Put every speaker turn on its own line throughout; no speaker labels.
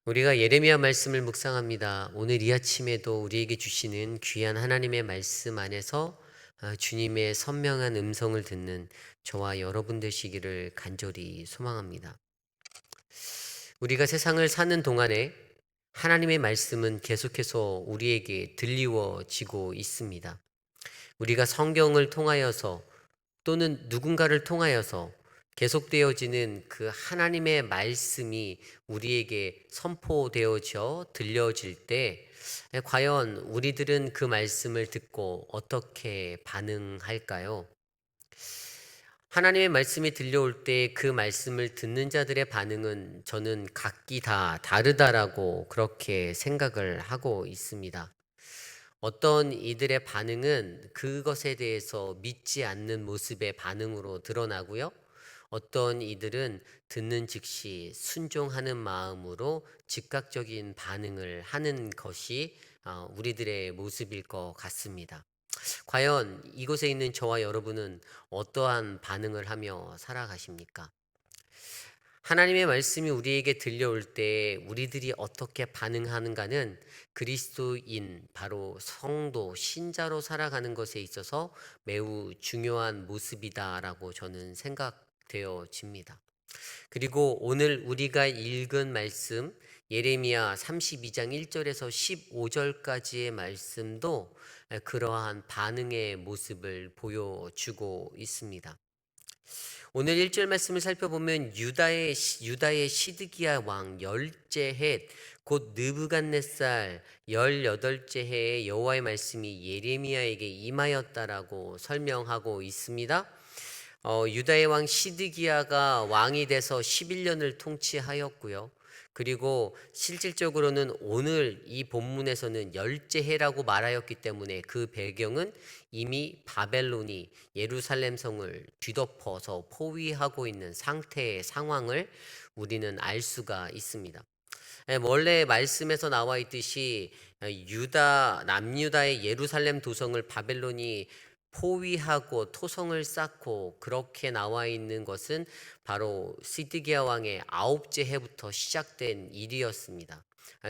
우리가 예레미야 말씀을 묵상합니다. 오늘 이 아침에도 우리에게 주시는 귀한 하나님의 말씀 안에서 주님의 선명한 음성을 듣는 저와 여러분 되시기를 간절히 소망합니다. 우리가 세상을 사는 동안에 하나님의 말씀은 계속해서 우리에게 들리워지고 있습니다. 우리가 성경을 통하여서 또는 누군가를 통하여서 계속되어지는 그 하나님의 말씀이 우리에게 선포되어져 들려질 때 과연 우리들은 그 말씀을 듣고 어떻게 반응할까요? 하나님의 말씀이 들려올 때 그 말씀을 듣는 자들의 반응은 저는 각기 다 다르다라고 그렇게 생각을 하고 있습니다. 어떤 이들의 반응은 그것에 대해서 믿지 않는 모습의 반응으로 드러나고요. 어떤 이들은 듣는 즉시 순종하는 마음으로 즉각적인 반응을 하는 것이 우리들의 모습일 것 같습니다. 과연 이곳에 있는 저와 여러분은 어떠한 반응을 하며 살아가십니까? 하나님의 말씀이 우리에게 들려올 때 우리들이 어떻게 반응하는가는 그리스도인, 바로 성도, 신자로 살아가는 것에 있어서 매우 중요한 모습이다라고 저는 생각되어집니다. 그리고 오늘 우리가 읽은 말씀, 예레미야 32장 1절에서 15절까지의 말씀도 그러한 반응의 모습을 보여주고 있습니다. 오늘 1절 말씀을 살펴보면 유다의 시드기야 왕 열째 헷곧 느부갓네살 18째 해에 여호와의 말씀이 예레미야에게 임하였다라고 설명하고 있습니다. 유다의 왕 시드기야가 왕이 돼서 11년을 통치하였고요. 그리고 실질적으로는 오늘 이 본문에서는 열째 해라고 말하였기 때문에 그 배경은 이미 바벨론이 예루살렘 성을 뒤덮어서 포위하고 있는 상태의 상황을 우리는 알 수가 있습니다. 원래 말씀에서 나와 있듯이 남유다의 예루살렘 도성을 바벨론이 포위하고 토성을 쌓고 그렇게 나와 있는 것은 바로 시드기야 왕의 9째 해부터 시작된 일이었습니다.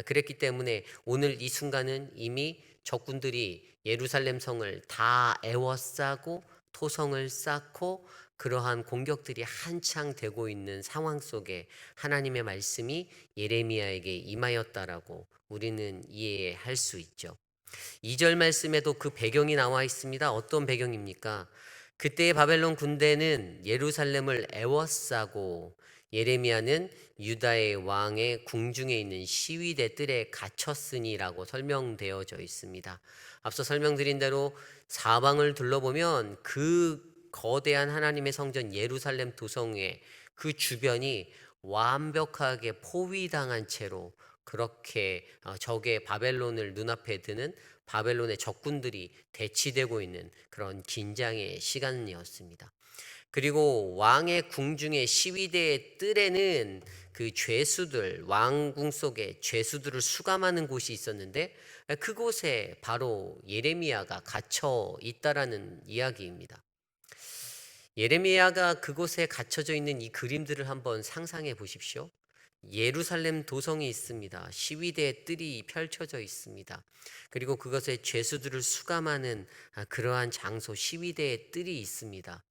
그랬기 때문에 오늘 이 순간은 이미 적군들이 예루살렘 성을 다 에워싸고 토성을 쌓고 그러한 공격들이 한창 되고 있는 상황 속에 하나님의 말씀이 예레미야에게 임하였다라고 우리는 이해할 수 있죠. 2절 말씀에도 그 배경이 나와 있습니다. 어떤 배경입니까? 그때의 바벨론 군대는 예루살렘을 에워싸고 예레미야는 유다의 왕의 궁중에 있는 시위대 뜰에 갇혔으니라고 설명되어져 있습니다. 앞서 설명드린 대로 사방을 둘러보면 그 거대한 하나님의 성전 예루살렘 도성의 그 주변이 완벽하게 포위당한 채로 그렇게 적의 바벨론을 눈앞에 드는 바벨론의 적군들이 대치되고 있는 그런 긴장의 시간이었습니다. 그리고 왕의 궁중의 시위대의 뜰에는 그 죄수들, 왕궁 속에 죄수들을 수감하는 곳이 있었는데 그곳에 바로 예레미야가 갇혀 있다라는 이야기입니다. 예레미야가 그곳에 갇혀져 있는 이 그림들을 한번 상상해 보십시오. 예루살렘 도성이 있습니다. 시위대의 뜰이 펼쳐져 있습니다. 그리고 그것에 죄수들을 수감하는 그러한 장소, 시위대의 뜰이 있습니다.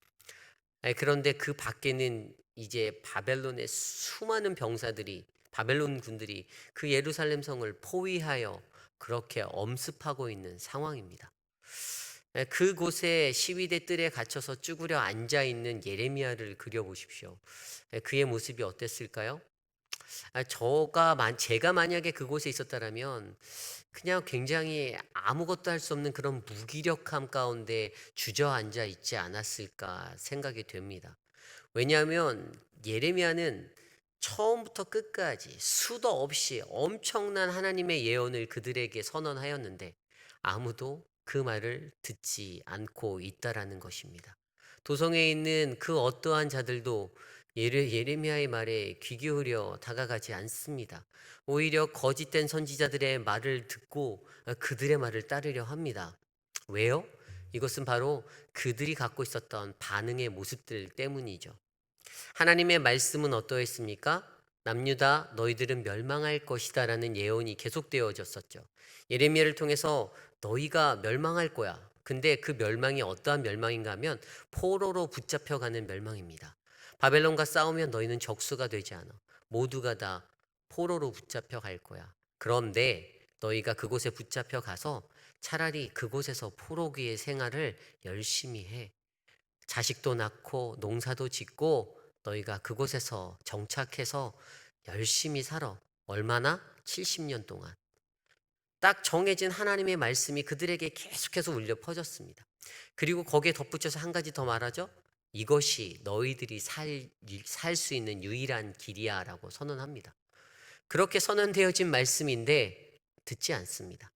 그런데 그 밖에는 이제 바벨론의 수많은 병사들이, 바벨론 군들이 그 예루살렘 성을 포위하여 그렇게 엄습하고 있는 상황입니다. 그곳에 시위대 뜰에 갇혀서 쭈그려 앉아 있는 예레미야를 그려보십시오. 그의 모습이 어땠을까요? 제가 만약에 그곳에 있었다라면 그냥 굉장히 아무것도 할 수 없는 그런 무기력함 가운데 주저앉아 있지 않았을까 생각이 됩니다. 왜냐하면 예레미야는 처음부터 끝까지 수도 없이 엄청난 하나님의 예언을 그들에게 선언하였는데 아무도 그 말을 듣지 않고 있다라는 것입니다. 도성에 있는 그 어떠한 자들도 예레미야의 말에 귀 기울여 다가가지 않습니다. 오히려 거짓된 선지자들의 말을 듣고 그들의 말을 따르려 합니다. 왜요? 이것은 바로 그들이 갖고 있었던 반응의 모습들 때문이죠. 하나님의 말씀은 어떠했습니까? 남유다 너희들은 멸망할 것이다라는 예언이 계속되어졌었죠. 예레미야를 통해서 너희가 멸망할 거야. 근데 그 멸망이 어떠한 멸망인가 하면 포로로 붙잡혀가는 멸망입니다. 바벨론과 싸우면 너희는 적수가 되지 않아. 모두가 다 포로로 붙잡혀 갈 거야. 그런데 너희가 그곳에 붙잡혀 가서 차라리 그곳에서 포로기의 생활을 열심히 해. 자식도 낳고 농사도 짓고 너희가 그곳에서 정착해서 열심히 살아. 얼마나? 70년 동안. 딱 정해진 하나님의 말씀이 그들에게 계속해서 울려 퍼졌습니다. 그리고 거기에 덧붙여서 한 가지 더 말하죠. 이것이 너희들이 살 수 있는 유일한 길이야 라고 선언합니다. 그렇게 선언되어진 말씀인데 듣지 않습니다.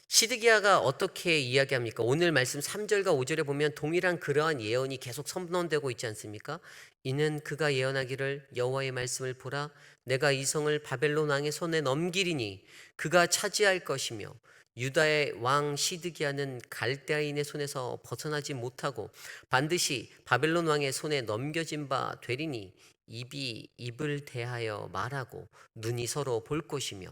시드기야가 어떻게 이야기합니까? 오늘 말씀 3절과 5절에 보면 동일한 그러한 예언이 계속 선언되고 있지 않습니까? 이는 그가 예언하기를 여호와의 말씀을 보라 내가 이 성을 바벨론 왕의 손에 넘기리니 그가 차지할 것이며 유다의 왕 시드기야는 갈대아인의 손에서 벗어나지 못하고 반드시 바벨론 왕의 손에 넘겨진 바 되리니 입이 입을 대하여 말하고 눈이 서로 볼 것이며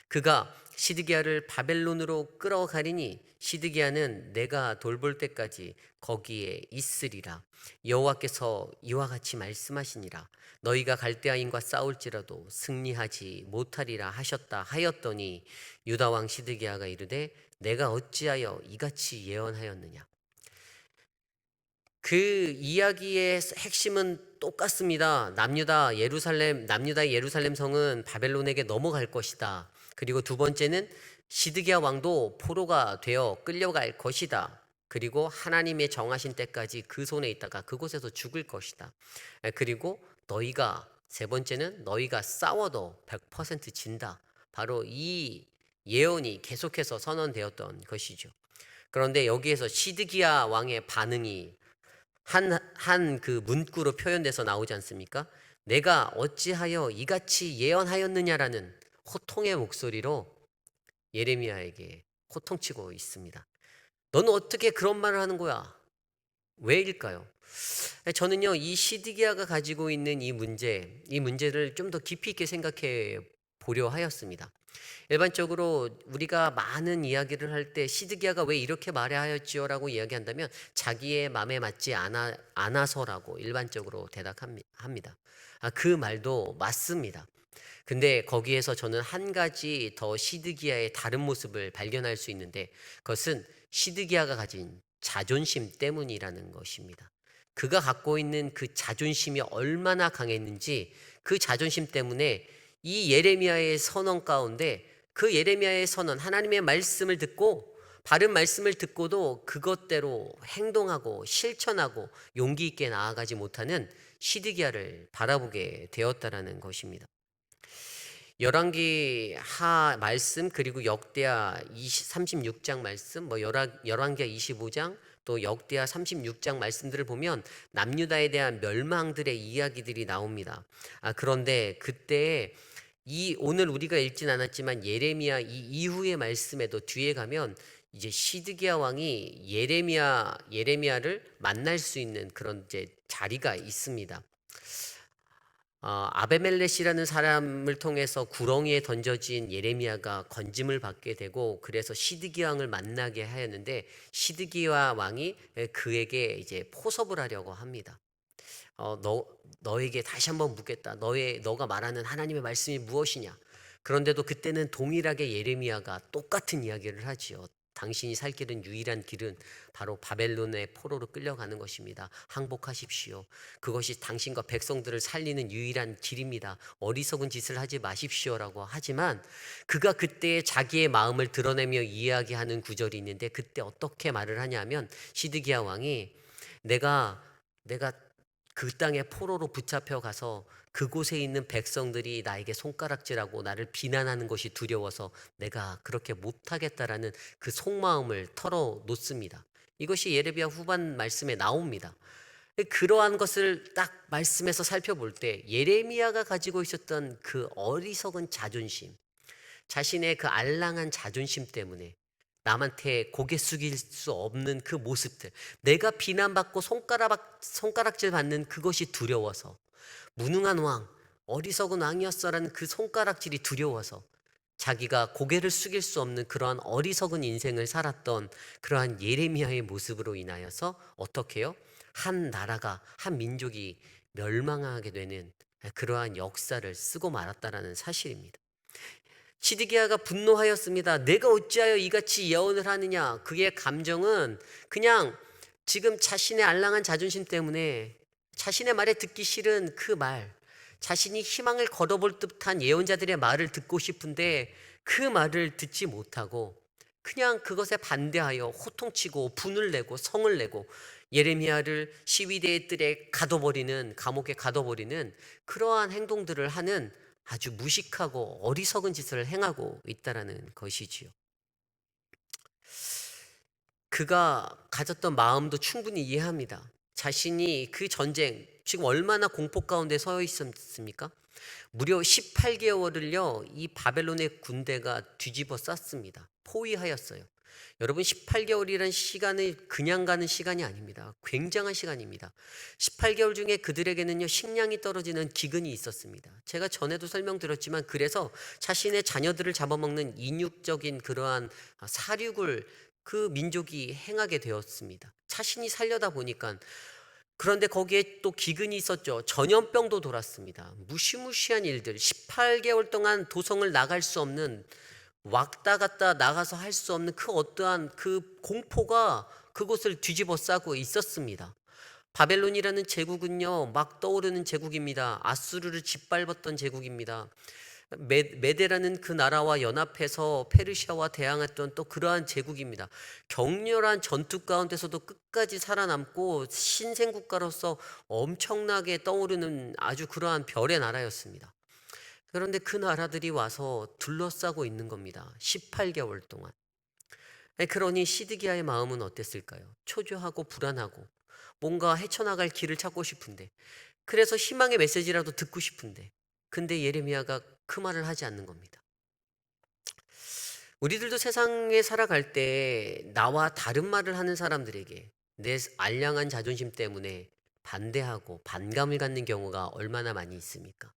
그가 시드기야를 바벨론으로 끌어가리니 시드기야는 내가 돌볼 때까지 거기에 있으리라. 여호와께서 이와 같이 말씀하시니라. 너희가 갈대아인과 싸울지라도 승리하지 못하리라 하셨다 하였더니 유다 왕 시드기야가 이르되 내가 어찌하여 이같이 예언하였느냐. 그 이야기의 핵심은 똑같습니다. 남유다의 예루살렘 성은 바벨론에게 넘어갈 것이다. 그리고 두 번째는 시드기야 왕도 포로가 되어 끌려갈 것이다. 그리고 하나님의 정하신 때까지 그 손에 있다가 그곳에서 죽을 것이다. 그리고 세 번째는 너희가 싸워도 100% 진다. 바로 이 예언이 계속해서 선언되었던 것이죠. 그런데 여기에서 시드기야 왕의 반응이 한 그 문구로 표현돼서 나오지 않습니까? 내가 어찌하여 이같이 예언하였느냐라는 호통의 목소리로 예레미야에게 호통치고 있습니다. 너는 어떻게 그런 말을 하는 거야? 왜일까요? 저는요, 이 시드기야가 가지고 있는 이 문제를 좀 더 깊이 있게 생각해 보려 하였습니다. 일반적으로 우리가 많은 이야기를 할 때 시드기야가 왜 이렇게 말하였지요? 라고 이야기한다면 자기의 마음에 맞지 않아서라고 일반적으로 대답합니다. 그 말도 맞습니다. 근데 거기에서 저는 한 가지 더 시드기야의 다른 모습을 발견할 수 있는데 그것은 시드기야가 가진 자존심 때문이라는 것입니다. 그가 갖고 있는 그 자존심이 얼마나 강했는지 그 자존심 때문에 이 예레미야의 선언 가운데 그 예레미야의 선언, 하나님의 말씀을 듣고 바른 말씀을 듣고도 그것대로 행동하고 실천하고 용기 있게 나아가지 못하는 시드기야를 바라보게 되었다라는 것입니다. 열왕기 하 말씀 그리고 역대하 36장 말씀, 열왕기하 25장 또 역대하 36장 말씀들을 보면 남유다에 대한 멸망들의 이야기들이 나옵니다. 그런데 그때 오늘 우리가 읽진 않았지만 예레미야 이 이후의 말씀에도 뒤에 가면 이제 시드기야 왕이 예레미야를 만날 수 있는 그런 이제 자리가 있습니다. 아베멜렛이라는 사람을 통해서 구렁이에 던져진 예레미야가 건짐을 받게 되고 그래서 시드기야 왕을 만나게 하였는데 시드기야 왕이 그에게 이제 포섭을 하려고 합니다. 너에게 다시 한번 묻겠다. 너가 말하는 하나님의 말씀이 무엇이냐? 그런데도 그때는 동일하게 예레미야가 똑같은 이야기를 하지요. 당신이 살 길은 유일한 길은 바로 바벨론의 포로로 끌려가는 것입니다. 항복하십시오. 그것이 당신과 백성들을 살리는 유일한 길입니다. 어리석은 짓을 하지 마십시오라고 하지만 그가 그때 자기의 마음을 드러내며 이야기하는 구절이 있는데 그때 어떻게 말을 하냐면 시드기야 왕이 내가 그 땅에 포로로 붙잡혀 가서 그곳에 있는 백성들이 나에게 손가락질하고 나를 비난하는 것이 두려워서 내가 그렇게 못하겠다라는 그 속마음을 털어놓습니다. 이것이 예레미야 후반 말씀에 나옵니다. 그러한 것을 딱 말씀에서 살펴볼 때 예레미야가 가지고 있었던 그 어리석은 자존심, 자신의 그 알랑한 자존심 때문에 남한테 고개 숙일 수 없는 그 모습들, 내가 비난받고 손가락질 받는 그것이 두려워서 무능한 왕, 어리석은 왕이었어라는 그 손가락질이 두려워서 자기가 고개를 숙일 수 없는 그러한 어리석은 인생을 살았던 그러한 예레미야의 모습으로 인하여서 어떻게 해요? 한 나라가, 한 민족이 멸망하게 되는 그러한 역사를 쓰고 말았다라는 사실입니다. 시드기야가 분노하였습니다. 내가 어찌하여 이같이 예언을 하느냐? 그의 감정은 그냥 지금 자신의 알랑한 자존심 때문에 자신의 말에 듣기 싫은 그 말, 자신이 희망을 걸어볼 듯한 예언자들의 말을 듣고 싶은데 그 말을 듣지 못하고 그냥 그것에 반대하여 호통치고 분을 내고 성을 내고 예레미야를 시위대의 뜰에 가둬버리는, 감옥에 가둬버리는 그러한 행동들을 하는 아주 무식하고 어리석은 짓을 행하고 있다라는 것이지요. 그가 가졌던 마음도 충분히 이해합니다. 자신이 그 전쟁, 지금 얼마나 공포 가운데 서 있었습니까? 무려 18개월을요, 이 바벨론의 군대가 뒤집어 쌌습니다. 포위하였어요. 여러분, 18개월이라는 시간은 그냥 가는 시간이 아닙니다. 굉장한 시간입니다. 18개월 중에 그들에게는요, 식량이 떨어지는 기근이 있었습니다. 제가 전에도 설명드렸지만, 그래서 자신의 자녀들을 잡아먹는 인육적인 그러한 사륙을 그 민족이 행하게 되었습니다. 자신이 살려다 보니까. 그런데 거기에 또 기근이 있었죠. 전염병도 돌았습니다. 무시무시한 일들, 18개월 동안 도성을 나갈 수 없는, 왔다 갔다 나가서 할 수 없는 그 어떠한 그 공포가 그곳을 뒤집어 싸고 있었습니다. 바벨론이라는 제국은요, 막 떠오르는 제국입니다. 아수르를 짓밟았던 제국입니다. 메데라는 그 나라와 연합해서 페르시아와 대항했던 또 그러한 제국입니다. 격렬한 전투 가운데서도 끝까지 살아남고 신생국가로서 엄청나게 떠오르는 아주 그러한 별의 나라였습니다. 그런데 그 나라들이 와서 둘러싸고 있는 겁니다. 18개월 동안. 그러니 시드기야의 마음은 어땠을까요? 초조하고 불안하고 뭔가 헤쳐나갈 길을 찾고 싶은데, 그래서 희망의 메시지라도 듣고 싶은데, 근데 예레미야가 그 말을 하지 않는 겁니다. 우리들도 세상에 살아갈 때 나와 다른 말을 하는 사람들에게 내 알량한 자존심 때문에 반대하고 반감을 갖는 경우가 얼마나 많이 있습니까?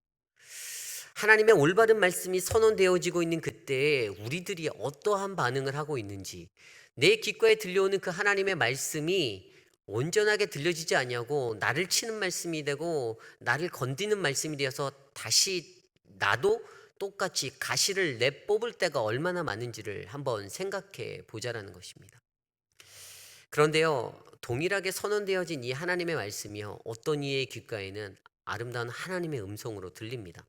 하나님의 올바른 말씀이 선언되어지고 있는 그때에 우리들이 어떠한 반응을 하고 있는지, 내 귓가에 들려오는 그 하나님의 말씀이 온전하게 들려지지 않냐고 나를 치는 말씀이 되고 나를 건드는 말씀이 되어서 다시 나도 똑같이 가시를 내뽑을 때가 얼마나 많은지를 한번 생각해 보자라는 것입니다. 그런데요, 동일하게 선언되어진 이 하나님의 말씀이요, 어떤 이의 귓가에는 아름다운 하나님의 음성으로 들립니다.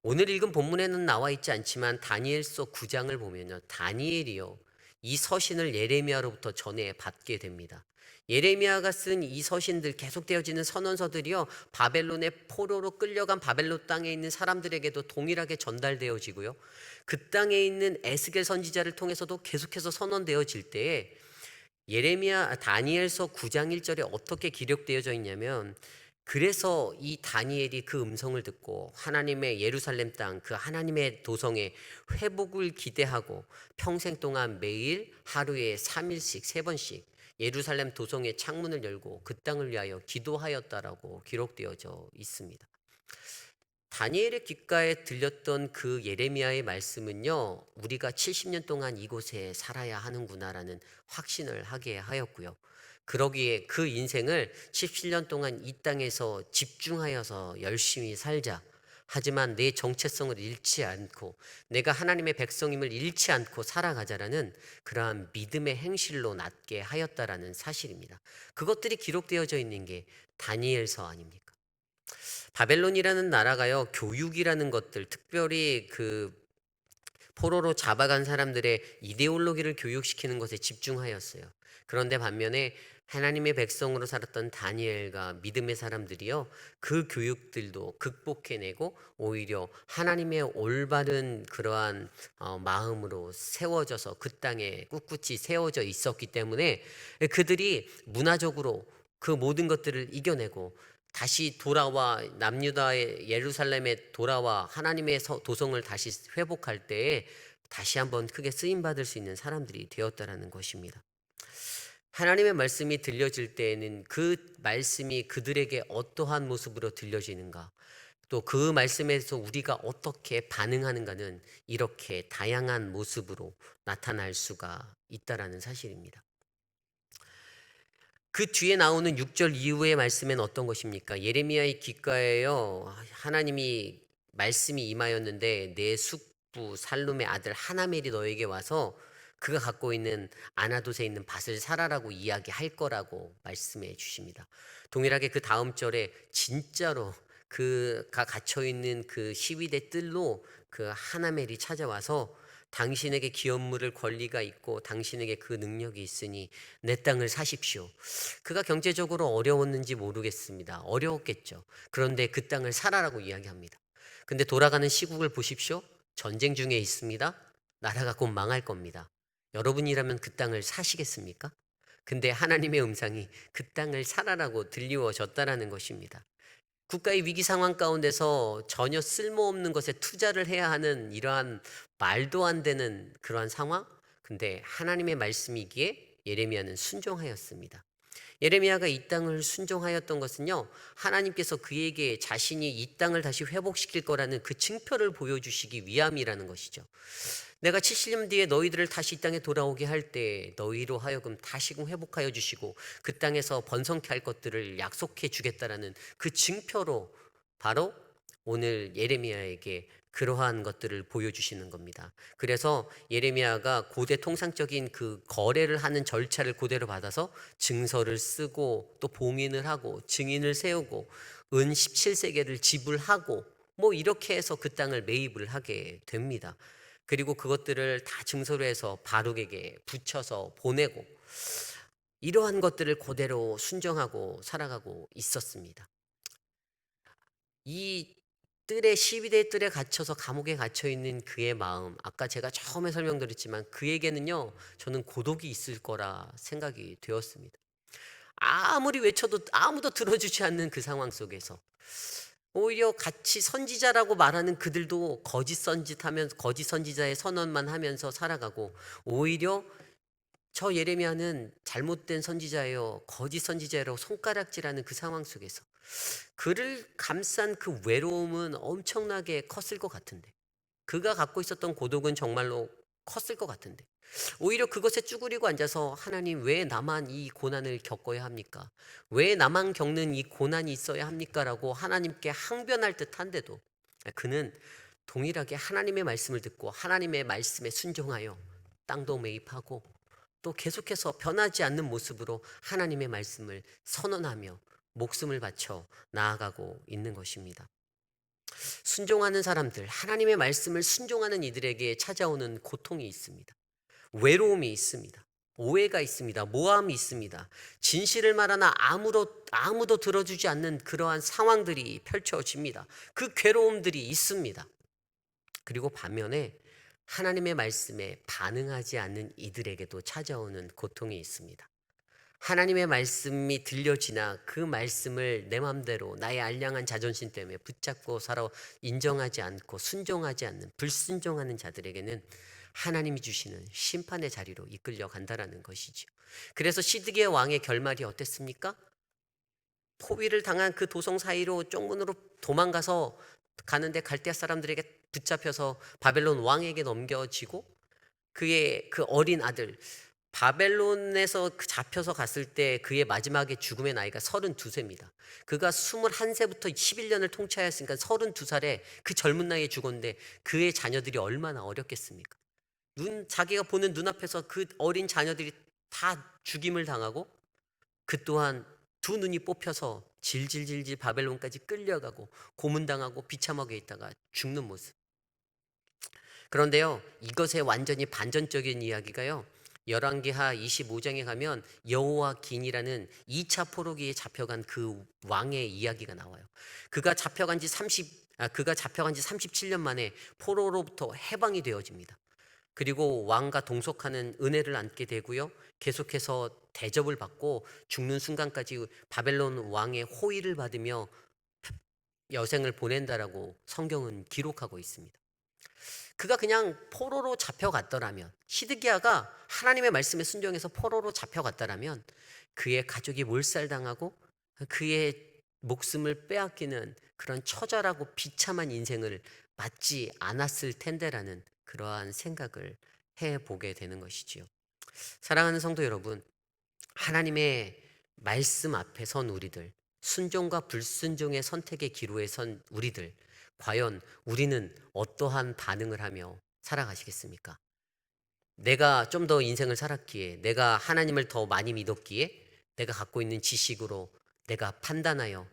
오늘 읽은 본문에는 나와 있지 않지만 다니엘서 9장을 보면요, 다니엘이요, 이 서신을 예레미야로부터 전해 받게 됩니다. 예레미야가 쓴 이 서신들, 계속되어지는 선언서들이요, 바벨론의 포로로 끌려간 바벨론 땅에 있는 사람들에게도 동일하게 전달되어지고요, 그 땅에 있는 에스겔 선지자를 통해서도 계속해서 선언되어질 때에 다니엘서 9장 1절에 어떻게 기록되어져 있냐면, 그래서 이 다니엘이 그 음성을 듣고 하나님의 예루살렘 땅, 그 하나님의 도성의 회복을 기대하고 평생 동안 매일 하루에 3일씩 3번씩 예루살렘 도성의 창문을 열고 그 땅을 위하여 기도하였다라고 기록되어져 있습니다. 다니엘의 귓가에 들렸던 그 예레미야의 말씀은요, 우리가 70년 동안 이곳에 살아야 하는구나라는 확신을 하게 하였고요. 그러기에 그 인생을 17년 동안 이 땅에서 집중하여서 열심히 살자. 하지만 내 정체성을 잃지 않고 내가 하나님의 백성임을 잃지 않고 살아가자라는 그러한 믿음의 행실로 낫게 하였다라는 사실입니다. 그것들이 기록되어져 있는 게 다니엘서 아닙니까? 바벨론이라는 나라가요, 교육이라는 것들, 특별히 그 포로로 잡아간 사람들의 이데올로기를 교육시키는 것에 집중하였어요. 그런데 반면에 하나님의 백성으로 살았던 다니엘과 믿음의 사람들이요, 그 교육들도 극복해내고 오히려 하나님의 올바른 그러한 마음으로 세워져서 그 땅에 꿋꿋이 세워져 있었기 때문에 그들이 문화적으로 그 모든 것들을 이겨내고 다시 돌아와 남유다의 예루살렘에 돌아와 하나님의 도성을 다시 회복할 때에 다시 한번 크게 쓰임 받을 수 있는 사람들이 되었다라는 것입니다. 하나님의 말씀이 들려질 때에는 그 말씀이 그들에게 어떠한 모습으로 들려지는가? 또 그 말씀에서 우리가 어떻게 반응하는가는 이렇게 다양한 모습으로 나타날 수가 있다라는 사실입니다. 그 뒤에 나오는 6절 이후의 말씀에는 어떤 것입니까? 예레미야의 귓가에요, 하나님이 말씀이 임하였는데 내 숙부 살룸의 아들 하나멜이 너에게 와서 그가 갖고 있는 아나돗에 있는 밭을 사라라고 이야기할 거라고 말씀해 주십니다. 동일하게 그 다음 절에 진짜로 그가 갇혀 있는 그 시위대 뜰로 그 하나멜이 찾아와서 당신에게 기업 물을 권리가 있고 당신에게 그 능력이 있으니 내 땅을 사십시오. 그가 경제적으로 어려웠는지 모르겠습니다. 어려웠겠죠. 그런데 그 땅을 사라라고 이야기합니다. 근데 돌아가는 시국을 보십시오. 전쟁 중에 있습니다. 나라가 곧 망할 겁니다. 여러분이라면 그 땅을 사시겠습니까? 근데 하나님의 음성이 그 땅을 사라라고 들리워졌다라는 것입니다. 국가의 위기 상황 가운데서 전혀 쓸모없는 것에 투자를 해야 하는 이러한 말도 안 되는 그러한 상황? 근데 하나님의 말씀이기에 예레미야는 순종하였습니다. 예레미야가 이 땅을 순종하였던 것은요, 하나님께서 그에게 자신이 이 땅을 다시 회복시킬 거라는 그 징표를 보여주시기 위함이라는 것이죠. 내가 70년 뒤에 너희들을 다시 이 땅에 돌아오게 할 때 너희로 하여금 다시금 회복하여 주시고 그 땅에서 번성케 할 것들을 약속해 주겠다라는 그 징표로 바로 오늘 예레미야에게 그러한 것들을 보여주시는 겁니다. 그래서 예레미야가 고대 통상적인 그 거래를 하는 절차를 그대로 받아서 증서를 쓰고 또 봉인을 하고 증인을 세우고 은 17세계를 지불하고 뭐 이렇게 해서 그 땅을 매입을 하게 됩니다. 그리고 그것들을 다 증서로 해서 바룩에게 붙여서 보내고 이러한 것들을 그대로 순종하고 살아가고 있었습니다. 이 뜰에 시위대의 뜰에 갇혀서 감옥에 갇혀 있는 그의 마음, 아까 제가 처음에 설명드렸지만 그에게는요, 저는 고독이 있을 거라 생각이 되었습니다. 아무리 외쳐도 아무도 들어주지 않는 그 상황 속에서 오히려 같이 선지자라고 말하는 그들도 거짓 선지자의 선언만 하면서 살아가고, 오히려 저 예레미야는 잘못된 선지자예요, 거짓 선지자라고 손가락질하는 그 상황 속에서 그를 감싼 그 외로움은 엄청나게 컸을 것 같은데, 그가 갖고 있었던 고독은 정말로 컸을 것 같은데, 오히려 그것에 쭈그리고 앉아서 하나님, 왜 나만 이 고난을 겪어야 합니까? 왜 나만 겪는 이 고난이 있어야 합니까? 라고 하나님께 항변할 듯한데도 그는 동일하게 하나님의 말씀을 듣고 하나님의 말씀에 순종하여 땅도 매입하고 또 계속해서 변하지 않는 모습으로 하나님의 말씀을 선언하며 목숨을 바쳐 나아가고 있는 것입니다. 순종하는 사람들, 하나님의 말씀을 순종하는 이들에게 찾아오는 고통이 있습니다. 외로움이 있습니다. 오해가 있습니다. 모함이 있습니다. 진실을 말하나 아무도 들어주지 않는 그러한 상황들이 펼쳐집니다. 그 괴로움들이 있습니다. 그리고 반면에 하나님의 말씀에 반응하지 않는 이들에게도 찾아오는 고통이 있습니다. 하나님의 말씀이 들려지나 그 말씀을 내 맘대로 나의 알량한 자존심 때문에 붙잡고 살아 인정하지 않고 순종하지 않는 불순종하는 자들에게는 하나님이 주시는 심판의 자리로 이끌려 간다라는 것이죠. 그래서 시드기야 왕의 결말이 어땠습니까? 포위를 당한 그 도성 사이로 쪽문으로 도망가서 가는데 갈대아 사람들에게 붙잡혀서 바벨론 왕에게 넘겨지고 그의 그 어린 아들, 바벨론에서 잡혀서 갔을 때 그의 마지막에 죽음의 나이가 32세입니다. 그가 21세부터 11년을 통치하였으니까 32살에 그 젊은 나이에 죽었는데 그의 자녀들이 얼마나 어렸겠습니까? 자기가 보는 눈앞에서 그 어린 자녀들이 다 죽임을 당하고 그 또한 두 눈이 뽑혀서 질질질질 바벨론까지 끌려가고 고문당하고 비참하게 있다가 죽는 모습. 그런데요, 이것의 완전히 반전적인 이야기가요, 열왕기하 25장에 가면 여호와긴이라는 2차 포로기에 잡혀간 그 왕의 이야기가 나와요. 그가 잡혀간 지 37년 만에 포로로부터 해방이 되어집니다. 그리고 왕과 동석하는 은혜를 안게 되고요, 계속해서 대접을 받고 죽는 순간까지 바벨론 왕의 호의를 받으며 여생을 보낸다라고 성경은 기록하고 있습니다. 그가 그냥 포로로 잡혀갔더라면, 시드기야가 하나님의 말씀에 순종해서 포로로 잡혀갔더라면 그의 가족이 몰살당하고 그의 목숨을 빼앗기는 그런 처절하고 비참한 인생을 맞지 않았을 텐데라는 그러한 생각을 해보게 되는 것이지요. 사랑하는 성도 여러분, 하나님의 말씀 앞에 선 우리들, 순종과 불순종의 선택의 기로에 선 우리들, 과연 우리는 어떠한 반응을 하며 살아가시겠습니까? 내가 좀 더 인생을 살았기에, 내가 하나님을 더 많이 믿었기에, 내가 갖고 있는 지식으로 내가 판단하여,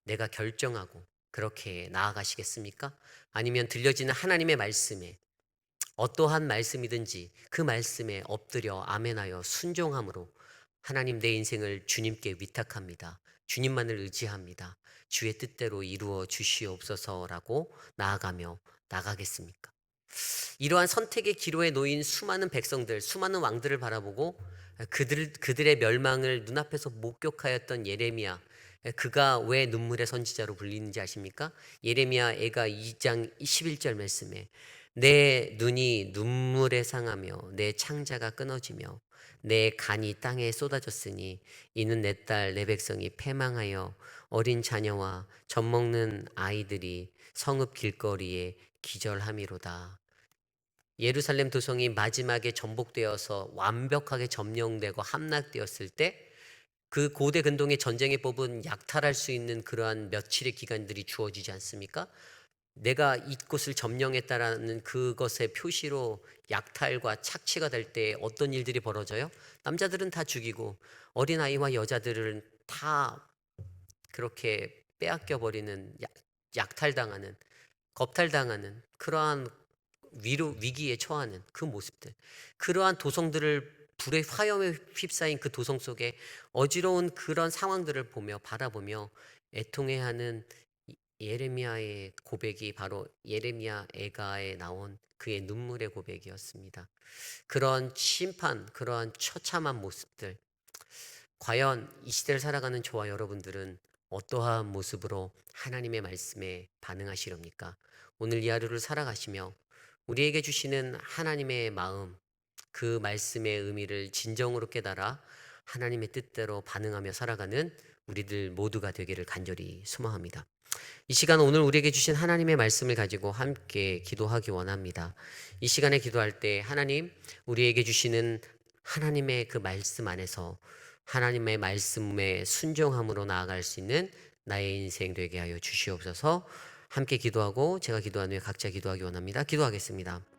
내가 결정하고 그렇게 나아가시겠습니까? 아니면 들려지는 하나님의 말씀에, 어떠한 말씀이든지 그 말씀에 엎드려 아멘하여 순종함으로 하나님, 내 인생을 주님께 위탁합니다. 주님만을 의지합니다. 주의 뜻대로 이루어 주시옵소서라고 나아가며 나가겠습니까? 이러한 선택의 기로에 놓인 수많은 백성들, 수많은 왕들을 바라보고 그들의 멸망을 눈앞에서 목격하였던 예레미야, 그가 왜 눈물의 선지자로 불리는지 아십니까? 예레미야 애가 2장 11절 말씀에 내 눈이 눈물에 상하며 내 창자가 끊어지며 내 간이 땅에 쏟아졌으니 이는 내 딸 내 백성이 패망하여 어린 자녀와 젖먹는 아이들이 성읍 길거리에 기절함이로다. 예루살렘 도성이 마지막에 전복되어서 완벽하게 점령되고 함락되었을 때 그 고대 근동의 전쟁에 뽑은 약탈할 수 있는 그러한 며칠의 기간들이 주어지지 않습니까? 내가 이곳을 점령했다라는 그것의 표시로 약탈과 착취가 될 때 어떤 일들이 벌어져요? 남자들은 다 죽이고 어린아이와 여자들은 다 그렇게 빼앗겨 버리는, 약탈당하는, 겁탈당하는 그러한 위기에 처하는 그 모습들, 그러한 도성들을 불의 화염에 휩싸인 그 도성 속에 어지러운 그런 상황들을 보며 바라보며 애통해하는 예레미야의 고백이 바로 예레미야 애가에 나온 그의 눈물의 고백이었습니다. 그런 심판, 그러한 처참한 모습들, 과연 이 시대를 살아가는 저와 여러분들은 어떠한 모습으로 하나님의 말씀에 반응하시렵니까? 오늘 이 하루를 살아가시며 우리에게 주시는 하나님의 마음, 그 말씀의 의미를 진정으로 깨달아 하나님의 뜻대로 반응하며 살아가는 우리들 모두가 되기를 간절히 소망합니다. 이 시간 오늘 우리에게 주신 하나님의 말씀을 가지고 함께 기도하기 원합니다. 이 시간에 기도할 때 하나님, 우리에게 주시는 하나님의 그 말씀 안에서 하나님의 말씀에 순종함으로 나아갈 수 있는 나의 인생 되게 하여 주시옵소서. 함께 기도하고 제가 기도한 후에 각자 기도하기 원합니다. 기도하겠습니다.